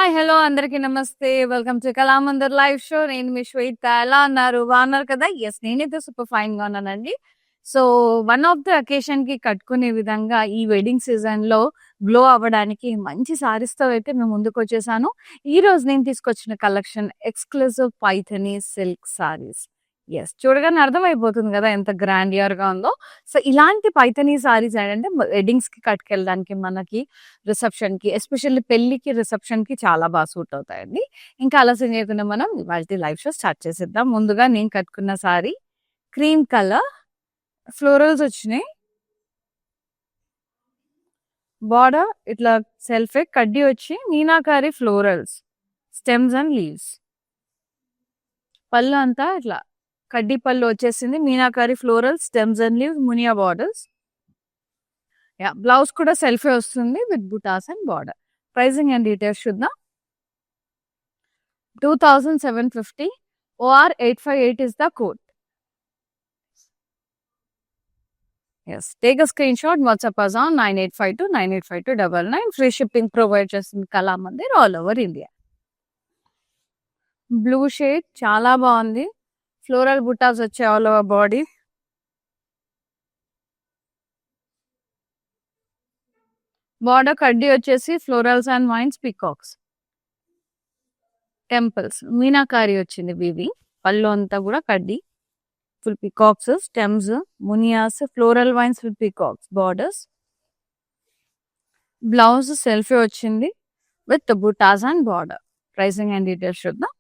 Hi! Hello! అందరికీ నమస్తే. Welcome to Kalamandir live show. నేను మీ శ్వేత. ఎలా ఉన్నారు? బాగున్నారు కదా? యెస్, నేనైతే సూపర్ ఫైన్‌గా ఉన్నానండి. సో, వన్ ఆఫ్ ద అకేషన్‌కి కట్టుకునే విధంగా ఈ వెడ్డింగ్ సీజన్‌లో గ్లో అవ్వడానికి మంచి సారీస్‌తో అయితే మేము ముందుకొచ్చేసాను. ఈరోజు నేను తీసుకొచ్చిన collection exclusive Paithani silk saris. Yes, చూడగానే అర్థమైపోతుంది గదా! ఎంత గ్రాండియర్‌గా ఉందో. సో, ఇలాంటి పైథానీ సారీస్ ఏంటంటే వెడ్డింగ్స్‌కి కట్టుకెళ్ళడానికి మనకి రిసెప్షన్‌కి ఎస్పెషల్లీ పెళ్ళికి, రిసెప్షన్‌కి చాలా సూట్ అవుతాయండి. ఇంకా ఆలస్యం చేయకుండా మనం ఇవాల్టి లైవ్ షో స్టార్ట్ చేసేద్దాం. ముందుగా నేను కట్టుకున్న సారీ క్రీమ్ కలర్ ఫ్లోరల్స్ వచ్చినాయి. బోర్డర్ ఇట్లా సెల్ఫే కడ్డీ వచ్చి meenakari florals, stems and leaves. పళ్ళు అంతా ఇట్లా కడ్డీ పళ్ళు వచ్చేసింది. Meenakari florals, stems and leaves, muniya borders. Blouse కూడా సెల్ఫే వస్తుంది with buttas and border. Pricing and details చూద్దాం. 2750 OR 858 is the code. Yes, take a screenshot, WhatsApp us on 9852985299. Free shipping provided in Kalamandir all over India. Blue shade చాలా బాగుంది. Floral బుటాస్ వచ్చాయి all over body. Border కడ్డీ వచ్చేసి florals and vines, peacocks, temples, meenakari వచ్చింది weaving. పళ్ళు అంతా కూడా కడ్డీ, full peacocks, stems, munias, floral vines with peacocks, borders. Blouse self వచ్చింది with buttas and border. Pricing and details చూద్దాం.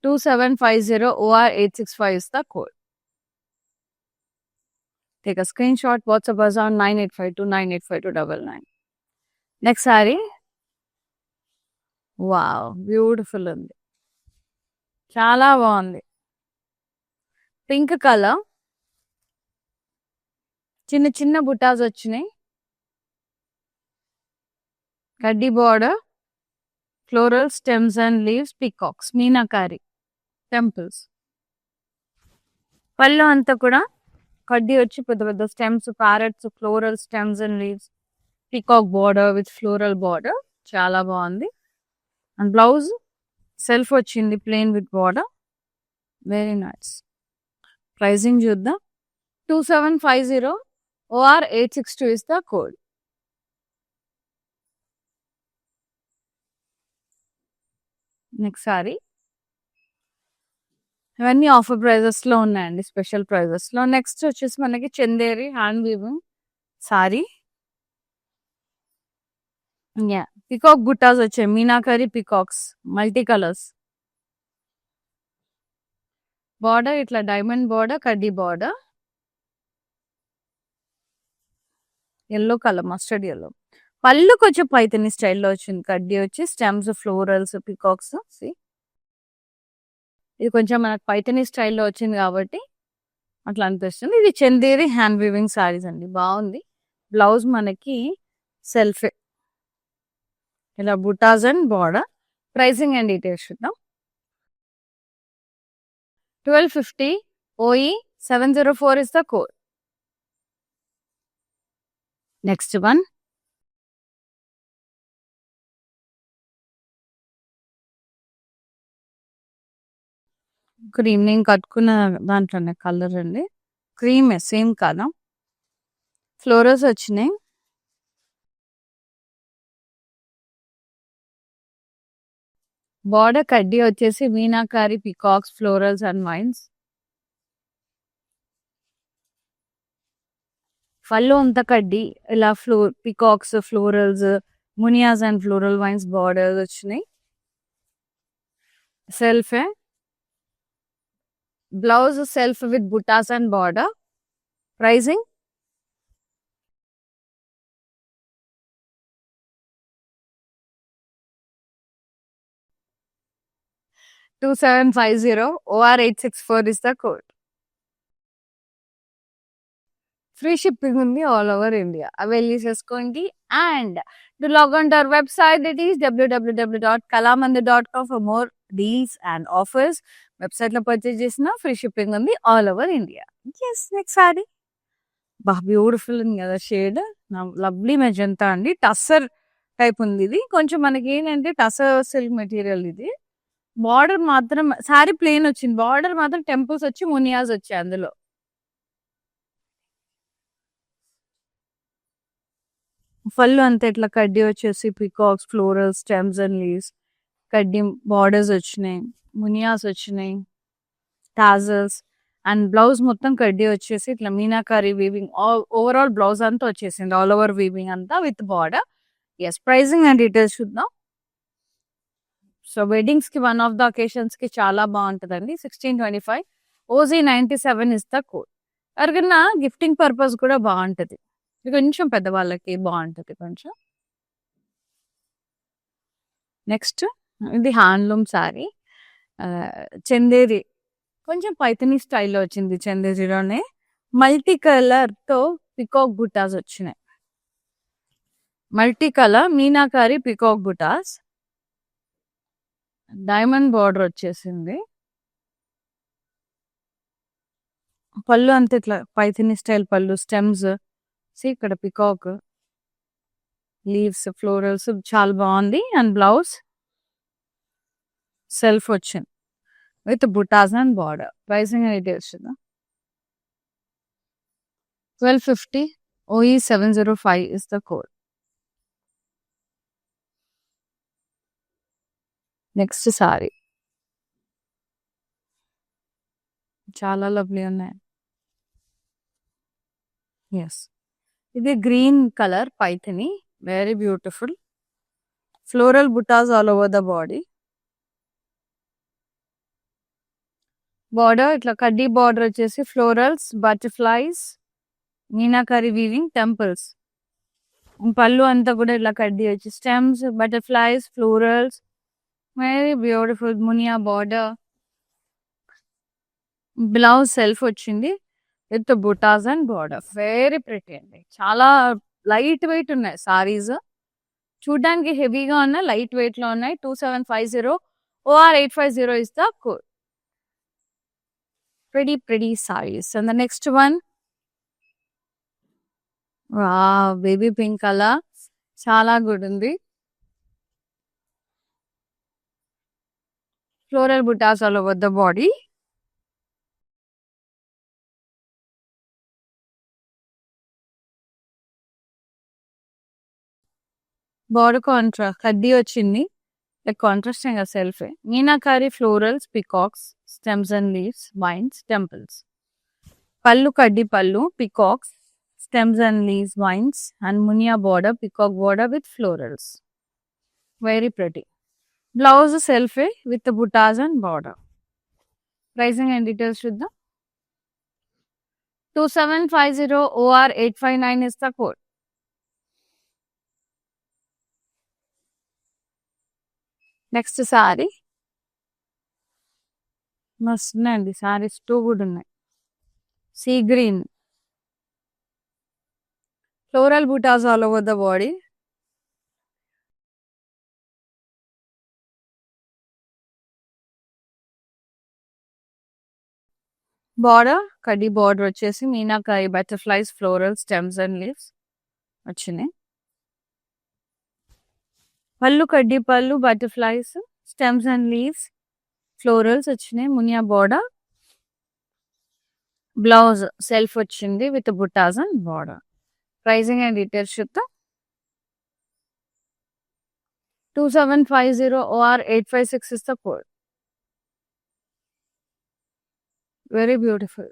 2750 OR 865 is the code. Take a screenshot, WhatsApp us on 9852985299. Next saree. Wow, beautiful ఉంది, చాలా బాగుంది. Pink colour, చిన్న చిన్న బుటాస్ వచ్చినాయి. కడ్డీ border, floral, stems and leaves, peacocks, meenakari, temples. పళ్ళు అంతా కూడా కడ్డీ వచ్చి పెద్ద పెద్ద stems, parrots, floral, stems and leaves, peacock border with floral border. చాలా బాగుంది. అండ్ బ్లౌజ్ సెల్ఫ్ వచ్చింది plain with border. Very nice. Pricing చూద్దాం. 2750 OR 862 is the code. Next sari. ఇవన్నీ ఆఫర్ ప్రైజెస్ లో ఉన్నాయండి, స్పెషల్ ప్రైజెస్ లో. నెక్స్ట్ వచ్చేసి మనకి Chanderi hand weaving sari. Peacock buttas వచ్చాయి, meenakari peacocks, multi colours. Border ఇట్లా డైమండ్ బార్డర్, కడ్డీ border, yellow colour, mustard yellow. పళ్ళు కొంచెం పైతని స్టైల్లో వచ్చింది. కడ్డీ వచ్చి స్టెమ్స్, ఫ్లోరల్స్, పికాక్స్. ఇది కొంచెం మనకు పైతని స్టైల్లో వచ్చింది కాబట్టి అట్లా అనిపిస్తుంది. ఇది చందేరి హ్యాండ్ వీవింగ్ సారీస్ అండి, బాగుంది. బ్లౌజ్ మనకి సెల్ఫే, ఇలా buttas and border. Pricing and details చూద్దాం. 1250 OE 704 is the code. Next one. Good evening. కట్టుకున్న దాంట్లోనే కలర్ అండి, క్రీమ్ సేమ్ కలర్. ఫ్లోరల్స్ వచ్చినాయి. బార్డర్ కడ్డీ వచ్చేసి meenakari, peacocks, florals and vines. పళ్ళు అంతా కడ్డీ, ఇలా peacocks, florals, munias and floral vines borders వచ్చినాయి. Self, blouse self with buttas and border. Pricing 2750 OR 864 is the code. Free shipping ఉంది ఆల్ ఓవర్ ఇండియా. అవైల్ చేసుకోండి. And to log on to our website, that is www.kalamandir.com for more deals and offers. Website లో purchase చేసిన free shipping ఉంది all over India. Yes, next sari. Beautiful ఉంది కదా shade, lovely magenta అండి. Tussar type ఉంది. ఇది కొంచెం మనకి ఏంటంటే టసర్ సిల్క్ మెటీరియల్ ఇది. బార్డర్ మాత్రం సారీ ప్లేన్ వచ్చింది. బార్డర్ మాత్రం టెంపుల్స్ వచ్చి మునియాస్ వచ్చాయి అందులో. పళ్ళు అంతా ఇట్లా కడ్డీ వచ్చేసి peacocks, floral, stems and leaves కడ్డీ బార్డర్స్ వచ్చినాయి, మునియాస్ వచ్చినాయి, టాజల్స్ అండ్ బ్లౌజ్ మొత్తం కడ్డీ వచ్చేసి ఇట్లా మీనాకారి వీవింగ్ ఓవరాల్ బ్లౌజ్ అంతా వచ్చేసింది. ఆల్ ఓవర్ వీవింగ్ అంతా with border. Yes, pricing and details చూద్దాం. సో వెడ్డింగ్స్ కి వన్ ఆఫ్ ద అకేషన్స్ కి చాలా బాగుంటుందండి. 1625 OZ97 ఇస్ ద కోడ్. ఎవరికన్నా గిఫ్టింగ్ పర్పస్ కూడా బాగుంటది. కొంచెం పెద్దవాళ్ళకి బాగుంటది కొంచెం. నెక్స్ట్ ఇది హ్యాండ్లూమ్ సారీ, చందేరి కొంచెం పైథనీ స్టైల్లో వచ్చింది. చందేరిలోనే మల్టీ కలర్ తో పికాక్ బుటాస్ వచ్చినాయి. Multi colour meenakari peacock butas, diamond border వచ్చేసింది. పళ్ళు అంతే ఇట్లా పైథనీ స్టైల్ పళ్ళు, స్టెమ్స్ ఇక్కడ పికాక్, లీవ్స్, ఫ్లోరల్స్ చాలా బాగుంది. అండ్ బ్లౌజ్ సెల్ఫ్ వచ్చింది with buttas and border. Pricing and details చూద్దాం. 1250 OE705 is the code. Next sari చాలా లవ్లీ ఉన్నాయి. ఎస్, ఇది green colour Paithani, very beautiful. Floral butas all over the body. Border ఇట్లా కడ్డీ బార్డర్ వచ్చేసి florals, butterflies, meenakari weaving, temples. పళ్ళు అంతా కూడా ఇట్లా కడ్డీ వచ్చి stems, butterflies, florals, very beautiful munia border. Blouse self వచ్చింది with buttas and border. Very pretty అండి. చాలా లైట్ వెయిట్ ఉన్నాయి సారీస్, చూడడానికి హెవీగా ఉన్నాయి, లైట్ వెయిట్ లో ఉన్నాయి. 2750 OR850 is the code. Pretty sarees. And the next one, wow, baby pink color, చాలా గుడ్ ఉంది. Floral butas all over the body. Border contrast కడ్డీ వచ్చింది, like contrasting self. Meenakari florals, peacocks, stems and leaves, vines, temples. పళ్ళు కడ్డీ పళ్ళు, peacocks, stems and leaves, vines, and munia border, peacock border with florals. Very pretty. Blouse self with the buttas and border. Pricing and details should the 2750 OR859 is the code. Next saree. Must nandi sarees too good unnai. Sea green. Floral buttas all over the body. Border, kaddi border వచ్చేసి meenakari butterflies, floral, stems and leaves వచ్చినాయి. పళ్ళు కడ్డీ పళ్ళు, butterflies, stems and leaves, florals వచ్చినాయి. Muniya border. Blouse self వచ్చింది with buttas and border. Pricing and details చూద్దాం. 2750 OR856 is the code. Very beautiful.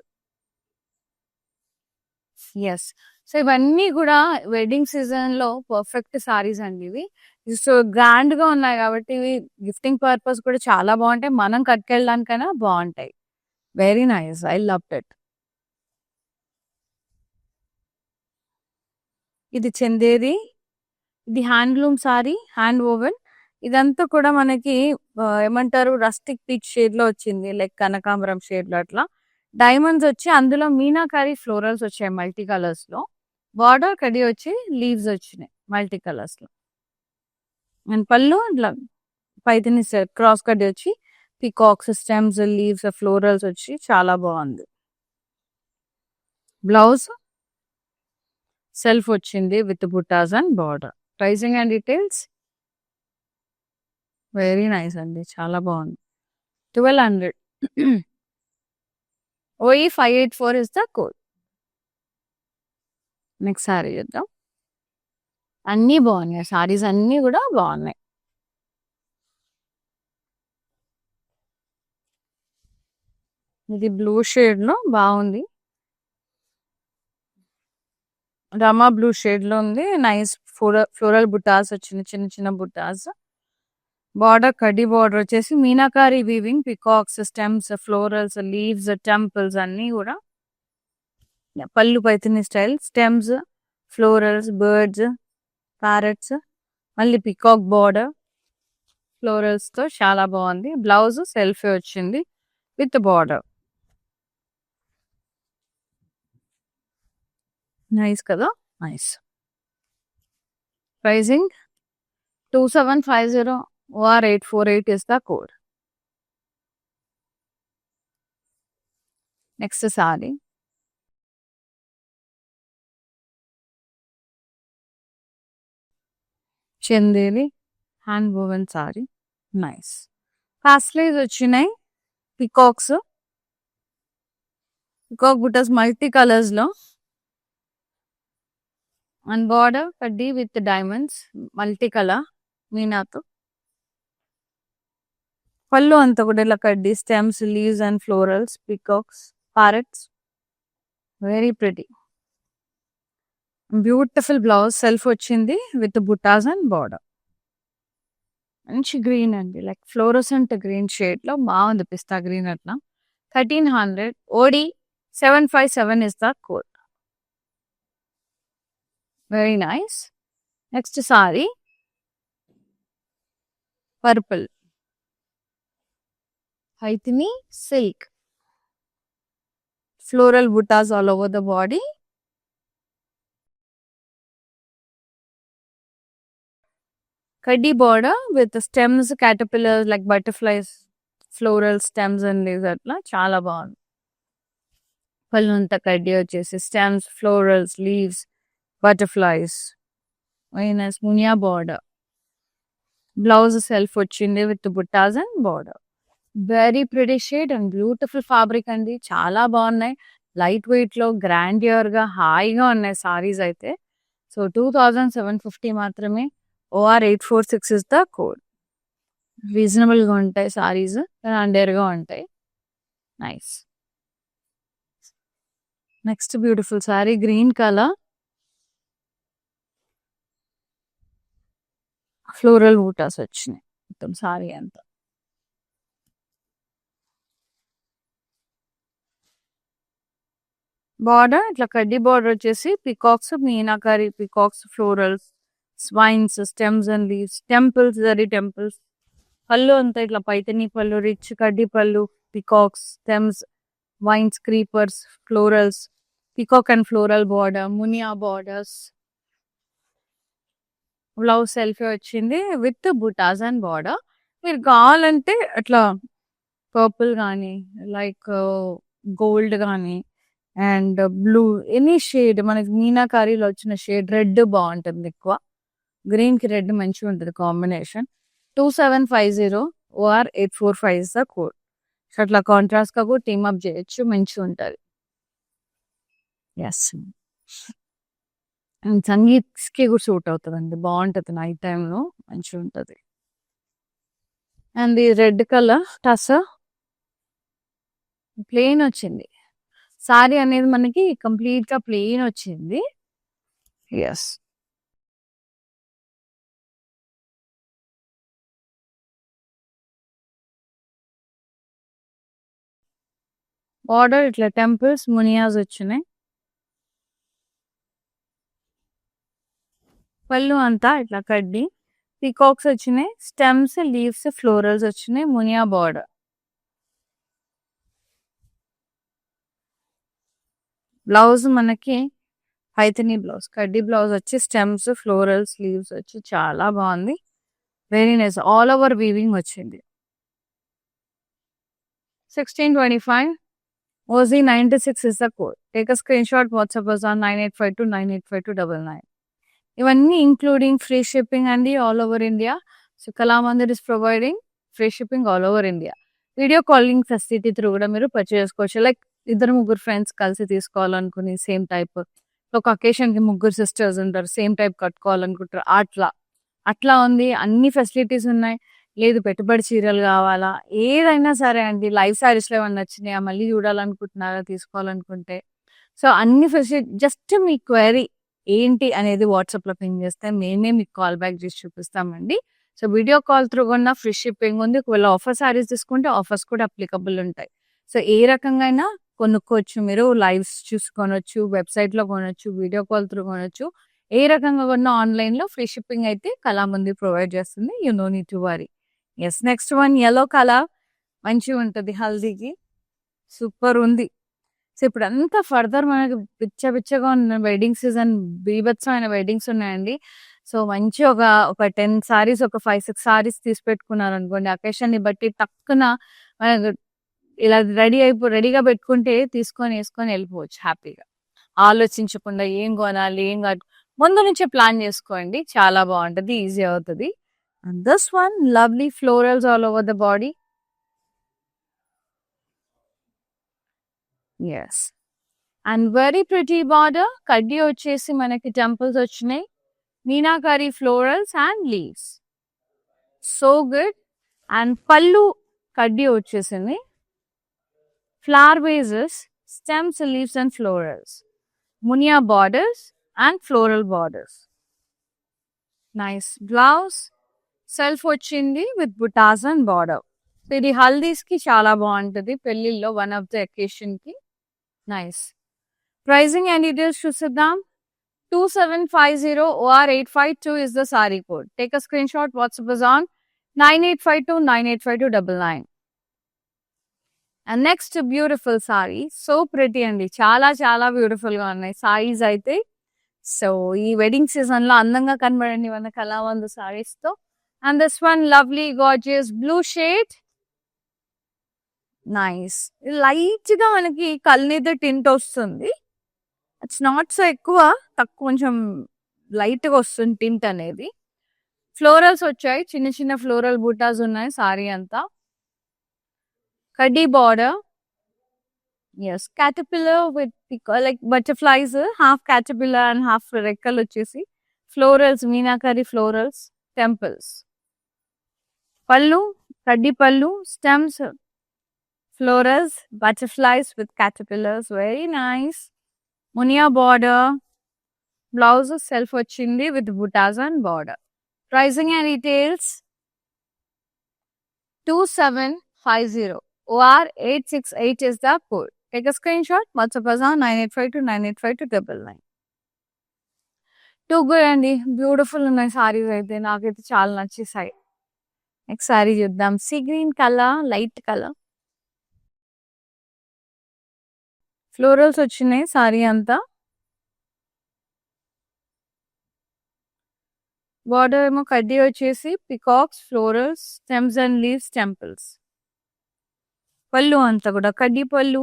Yes. So ఇవన్నీ కూడా వెడ్డింగ్ సీజన్ లో పర్ఫెక్ట్ సారీస్ అండి ఇవి. సో గ్రాండ్ గా ఉన్నాయి కాబట్టి ఇవి గిఫ్టింగ్ పర్పస్ కూడా చాలా బాగుంటాయి, మనం కట్టుకెళ్ళడానికైనా బాగుంటాయి. Very nice, I love it. ఇది చందేరి, ఇది హ్యాండ్లూమ్ సారీ, హ్యాండ్ ఓవెన్. ఇదంతా కూడా మనకి ఏమంటారు రస్టిక్ పీచ్ షేడ్ లో వచ్చింది, లైక్ కనకాంబరం షేడ్ లో. అట్లా డైమండ్స్ వచ్చి అందులో మీనాకారి ఫ్లోరల్స్ వచ్చాయి మల్టీ కలర్స్ లో. బార్డర్ కడి వచ్చి లీవ్స్ వచ్చినాయి మల్టీ కలర్స్ లో. అండ్ పళ్ళు ఇట్లా పైథనీ క్రాస్ కడి వచ్చి పికాక్స్, స్టెమ్స్, లీవ్స్, ఫ్లోరల్స్ వచ్చి చాలా బాగుంది. బ్లౌజ్ సెల్ఫ్ వచ్చింది with buttas and border. Pricing and details. Very nice అండి, చాలా బాగుంది. 1200. O E 584 is the code. Next sari చూద్దాం. అన్నీ బాగున్నాయి, సారీస్ అన్నీ కూడా బాగున్నాయి. ఇది బ్లూ షేడ్ లో బాగుంది, రమా బ్లూ షేడ్ లో ఉంది. నైస్ ఫ్లోరల్ బుటాస్ వచ్చింది, చిన్న చిన్న బుటాస్. బార్డర్ కడ్డీ బార్డర్ వచ్చేసి meenakari weaving, peacocks, stems, florals, leaves, temples అన్ని కూడా. పళ్ళు Paithani style, stems, florals, birds, parrots, మళ్ళీ పికాక్ బార్డర్ ఫ్లోరల్స్ తో చాలా బాగుంది. బ్లౌజ్ సెల్ఫ్ వచ్చింది విత్ బార్డర్. నైస్ కదా, nice. Pricing 2750 or 848 is the code. Next sari. Chanderi hand woven sari, nice. Paisleys వచ్చినాయి, peacocks, peacock buttas multi colours లో. అండ్ బార్డర్ కడ్డీ విత్ డైమండ్స్, మల్టీ కలర్ మీనాతో. పళ్ళు అంతా కూడా ఇలా కడ్డీ, stems, leaves and florals, peacocks, parrots. Very pretty. Beautiful blouse self వచ్చింది విత్ బుటాస్ అండ్ బార్డర్. మంచి గ్రీన్ అండి, లైక్ ఫ్లోరోసెంట్ గ్రీన్ షేడ్ లో బాగుంది, పిస్తా గ్రీన్ అట్లా. 1300. OD 757 is the code. Very nice. Next sari purple, హైతిని silk, floral buttas all over the body. Kaddi border with the stems, caterpillars like butterflies, floral stems and leaves atla chala bagundi. Pallu anta kaddi vachesi stems, florals, leaves, butterflies. Very nice munia border. Blouse self vachindi with buttas and border. Very pretty shade and beautiful fabric andi, chala bagunnai. Light weight లో grandeur గా హాయిగా ఉన్నాయి సారీస్ అయితే. So 2750 మాత్రమే. OR 846 is the code. Reasonable గా ఉంటాయి saris, grandeur గా ఉంటాయి. Nice. Next beautiful sari green colour, floral buttas వచ్చినాయి మొత్తం సారీ అంతా. బార్డర్ ఇట్లా కడ్డీ బార్డర్ వచ్చేసి peacocks, meenakari peacocks, florals, vines, stems and leaves, temples, zari temples. పళ్ళు అంతా ఇట్లా పైతని పళ్ళు, రిచ్ కడ్డీ పళ్ళు, peacocks, stems, vines, creepers, florals, peacock and floral border, munia borders. Blouse self వచ్చింది విత్ బుటాస్ అండ్ బార్డర్. మీరు కావాలంటే అట్లా పర్పుల్ కానీ, లైక్ గోల్డ్ కానీ అండ్ బ్లూ, ఎనీ షేడ్ మనకి మీనాకారీలో వచ్చిన షేడ్, రెడ్ బాగుంటుంది ఎక్కువ. గ్రీన్ కి రెడ్ మంచిగా ఉంటుంది combination. 2750 OR 845 is the code. అట్లా కాంట్రాస్ట్ గా కూడా టీమ్ అప్ చేయొచ్చు, మంచిగా ఉంటుంది. ఎస్, సంగీత్ కి కూడా సూట్ అవుతుంది అండి, బాగుంటుంది నైట్ టైంలో, మంచిగా ఉంటుంది. అండ్ ఈ రెడ్ కలర్ టస ప్లెయిన్ వచ్చింది సారీ అనేది, మనకి కంప్లీట్ గా ప్లెయిన్ వచ్చింది. ఎస్, బార్డర్ ఇట్లా టెంపుల్స్, మునియాస్ వచ్చినాయి. పళ్ళు అంతా ఇట్లా కడ్డి, పికాక్స్ వచ్చినాయి, స్టెమ్స్, లీవ్స్, ఫ్లోరల్స్ వచ్చినాయి, మునియా బార్డర్. బ్లౌజ్ మనకి పైథనీ బ్లౌజ్, కడ్డీ బ్లౌజ్ వచ్చి స్టెమ్స్, ఫ్లోరల్స్, లీవ్స్ వచ్చి చాలా బాగుంది. Very nice, all over weaving వచ్చింది. 1625 OZ 96 is the code. Take a screenshot, WhatsApp us on 9852 985299. ఇవన్నీ ఇంక్లూడింగ్ ఫ్రీ షిప్పింగ్ అండి all over India. So Kalamandir is providing free shipping all over India. Video calling facility through కూడా మీరు purchase చేసుకోవచ్చు. Like ఇద్దరు ముగ్గురు friends కలిసి తీసుకోవాలనుకుని same type, ఒక occasion కి ముగ్గురు సిస్టర్స్ ఉంటారు, సేమ్ టైప్ కట్టుకోవాలనుకుంటారు, అట్లా ఉంది. అన్ని ఫెసిలిటీస్ ఉన్నాయి. లేదు పెట్టుబడి చీరలు కావాలా, ఏదైనా సరే అండి. లైవ్ సారీస్ లో ఏమన్నా నచ్చినాయా, మళ్ళీ చూడాలనుకుంటున్నారా, తీసుకోవాలనుకుంటే సో అన్ని ఫెసిలిటీ. జస్ట్ మీ క్వైరీ ఏంటి అనేది వాట్సాప్ లో పింగ్ చేస్తే మేమే మీకు కాల్ బ్యాక్ చేసి చూపిస్తామండి. సో వీడియో కాల్ త్రూ కూడా ఫ్రీ షిప్పింగ్ ఉంది. ఒకవేళ ఆఫర్ సారీస్ తీసుకుంటే ఆఫర్స్ కూడా అప్లికబుల్ ఉంటాయి. సో ఏ రకంగా అయినా కొనుక్కోవచ్చు. మీరు లైవ్స్ చూసుకొనొచ్చు, వెబ్సైట్ లో కొనొచ్చు, వీడియో కాల్ త్రూ కొనొచ్చు. ఏ రకంగా కొన్నా ఆన్లైన్ లో ఫ్రీ షిప్పింగ్ అయితే కళామందిర్ ప్రొవైడ్ చేస్తుంది. You no need to worry. Yes, next one yellow colour. మంచిగా ఉంటుంది హల్దీకి, సూపర్ ఉంది. సో ఇప్పుడు అంతా ఫర్దర్ మనకి పిచ్చగా ఉన్న వెడ్డింగ్ సీజన్, బీభత్సమైన వెడ్డింగ్స్ ఉన్నాయండి. సో మంచి ఒక 10 సారీస్, ఒక 5-6 సారీస్ తీసి పెట్టుకున్నారు అనుకోండి, అకేషన్ ని బట్టి టక్కున మనకు ఇలా రెడీగా పెట్టుకుంటే తీసుకొని వేసుకొని వెళ్ళిపోవచ్చు హ్యాపీగా, ఆలోచించకుండా ఏం కొనాలి ఏం కాదు, ముందు నుంచే ప్లాన్ చేసుకోండి. చాలా బాగుంటది, ఈజీ అవుతుంది. And this one lovely florals all over the body. Yes, and very pretty border. కడ్డీ వచ్చేసి మనకి టెంపుల్స్ వచ్చినాయి, meenakari florals and leaves, so good. And పళ్ళు కడ్డీ వచ్చేసింది, flower vases, stems, leaves and florals, munia borders and floral borders. Nice blouse, self వచ్చింది with buttas and border. ఇది హల్దీస్ కి చాలా బాగుంటది, పెళ్లిల్లో వన్ ఆఫ్ ద అకేషన్ కి. నైస్. ప్రైజింగ్ అండ్ డీటెయిల్స్ చూసిద్దాం. 2750 OR 852 is the saree code. Take a screenshot. WhatsApp is on 9852 985299. And next beautiful saree. So pretty అండి, చాలా చాలా బ్యూటిఫుల్ గా ఉన్నాయి సారీస్ అయితే. సో ఈ వెడ్డింగ్ సీజన్ లో అందంగా కనబడండి మన కళామందు సారీస్ తో. And this one lovely gorgeous blue shade. Nice. Light గా మనకి కల్నేద టింట్ వస్తుంది. ఇట్స్ నాట్ సో ఎక్కువ, తక్కువ, కొంచెం లైట్ గా వస్తుంది టింట్ అనేది. ఫ్లోరల్స్ వచ్చాయి, చిన్న చిన్న ఫ్లోరల్ బూటాస్ ఉన్నాయి సారీ అంతా. కడ్డీ border. Yes, caterpillar with like butterflies, half caterpillar and half రెక్కలు వచ్చేసి ఫ్లోరల్స్, మీనాకరి ఫ్లోరల్స్, టెంపుల్స్. పళ్ళు కడ్డీ పళ్ళు, stems, florals, butterflies with caterpillars, very nice. Munia border. Blouse self వచ్చింది with buttas and border. Pricing and details. 2750 OR 868 is the code. Take a screenshot. WhatsApp us on 9852 985299. Too good అండి, beautiful ఉన్నాయి సారీస్ అయితే, నాకైతే చాలా నచ్చేసాయి. Next sari చూద్దాం. Sea green colour, light colour, florals వచ్చినాయి సారీ అంతా. బార్డర్ ఏమో కడ్డీ వచ్చేసి peacocks, florals, stems and leaves, temples. పళ్ళు అంతా కూడా కడ్డీ పళ్ళు,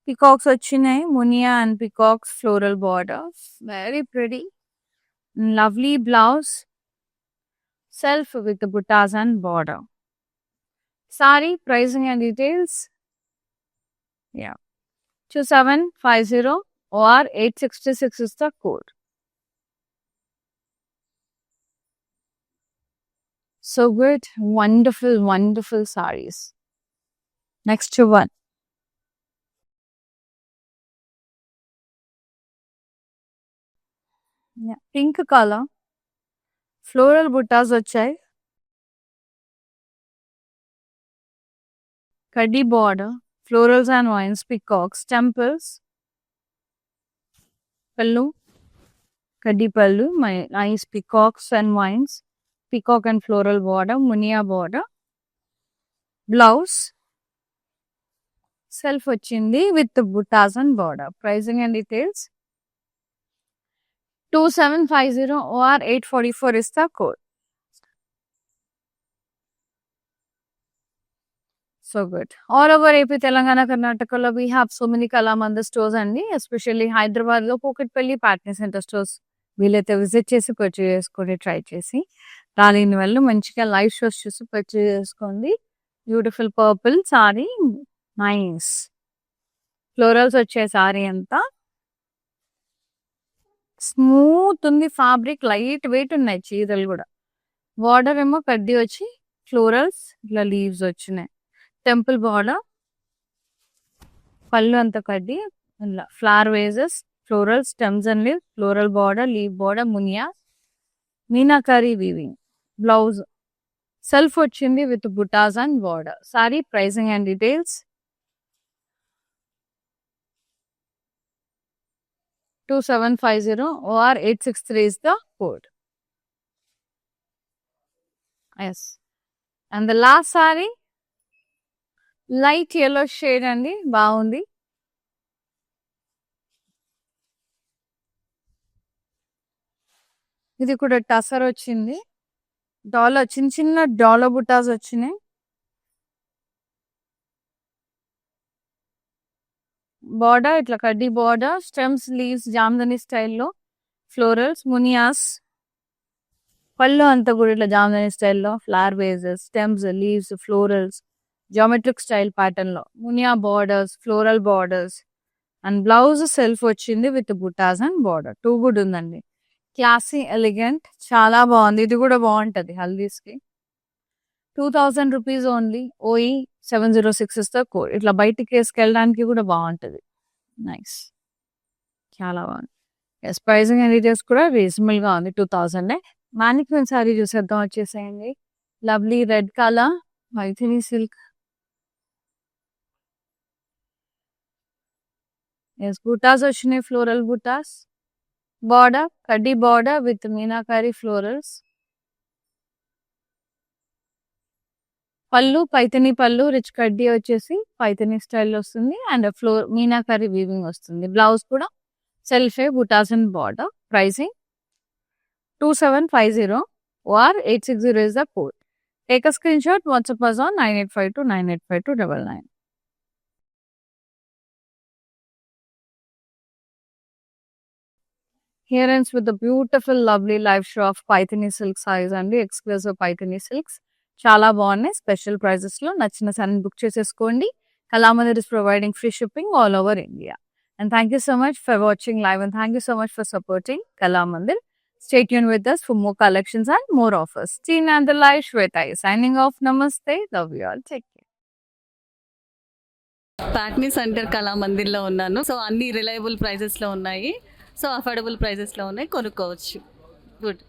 పికాక్స్ వచ్చినాయి, మునియా and peacocks floral borders, very pretty. Lovely blouse, self with buttas and border. Sari pricing and details. 2750 OR 866 is the code. So good, wonderful, wonderful sarees. Next one. Pink color, floral buttas వచ్చాయి, కడ్డీ border, florals and vines, peacocks, temples. Pallu, కడ్డీ పళ్ళు, nice peacocks and vines, peacock and floral border, munia border. Blouse self వచ్చింది with buttas and border. Pricing and details. 2750 OR 844 is the code. So good. All over AP, Telangana, Karnataka, we have so many Kalamandir stores and especially Hyderabad lo Kokatpalli Patni Center stores వీలైతే visit చేసి purchase చేసుకోండి, try చేసి. రాలేని వాళ్ళు మంచిగా live shows చూసి purchase చేసుకోండి. Beautiful purple sorry, nice florals వచ్చే సారీ అంతా స్మూత్ ఉంది, ఫ్యాబ్రిక్ లైట్ వెయిట్ ఉన్నాయి చీరలు కూడా. బార్డర్ ఏమో కడ్డీ వచ్చి ఫ్లోరల్స్ ఇట్లా లీవ్స్ వచ్చినాయి. టెంపుల్ బార్డర్, పళ్ళు అంత కడ్డీ, ఇలా flower vases, floral stems and leave, floral border, leave border, munia, meenakari weaving. Blouse self వచ్చింది with buttas and border. Sari pricing and details 2750 or 863 is the code. Yes. And the last saree, light yellow shade అండి, బాగుంది. ఇది కూడా టసర్ వచ్చింది, dollar చిన్న చిన్న dollar బుటాస్ వచ్చినాయి. Border ఇట్లా కడ్డీ బార్డర్, స్టెమ్స్ లీవ్స్ జామ్దని స్టైల్లో, ఫ్లోరల్స్, మునియాస్. పళ్ళు అంతా కూడా ఇట్లా జామ్దని స్టైల్లో, flower vases, stems, leaves, florals, geometric style pattern లో, munia borders, floral borders. And blouse self వచ్చింది with buttas and border. Too good ఉందండి, క్లాసీ ఎలిగెంట్, చాలా బాగుంది. ఇది కూడా బాగుంటది హల్దీస్ కి. 2000 రూపీస్ ఓన్లీ. ఓఈ 706 ఇస్తా కోడ్. ఇట్లా బయటికి వేసుకెళ్ళడానికి కూడా బాగుంటది. నైస్, చాలా బాగుంది. ఎస్, ప్రైసింగ్ అండ్ డీటెయిల్స్ కూడా రీజనబుల్ గా ఉంది. 2000. మానిక్యూన్ సారీ చూసేద్దాం, వచ్చేసేయండి. Lovely red colour, Maithili silk. Yes, buttas వచ్చినాయి, ఫ్లోరల్ బుటాస్. బార్డర్ కడ్డీ బార్డర్ విత్ మీనాకారి ఫ్లోరల్స్. పళ్ళు పైతని పళ్ళు, రిచ్ కడ్డీ వచ్చేసి పైతని స్టైల్ వస్తుంది అండ్ మీనాకారి వీవింగ్ వస్తుంది. బ్లౌజ్ కూడా self, buttas and border. Pricing 2750 or 860 is the code. Take a screenshot, WhatsApp us on 9852985299. Here ends with the beautiful, lovely live show of Paithani silk sarees and the exclusive Paithani silks. చాలా బాగున్నాయి. Special prices లో నచ్చిన sorry book చేసేసుకోండి. Kalamandir is providing free shipping all over India. And thank you so much for watching live and thank you so much for supporting Kalamandir. Stay tuned with us for more collections and more offers. Teen and the live Shweta is signing off. Namaste. Love you all. Take care. Patny centre కళామందిర్లో ఉన్నాను. So అన్ని reliable ప్రైజెస్లో ఉన్నాయి, so affordable ప్రైజెస్లో ఉన్నాయి, కొనుక్కోవచ్చు. Good.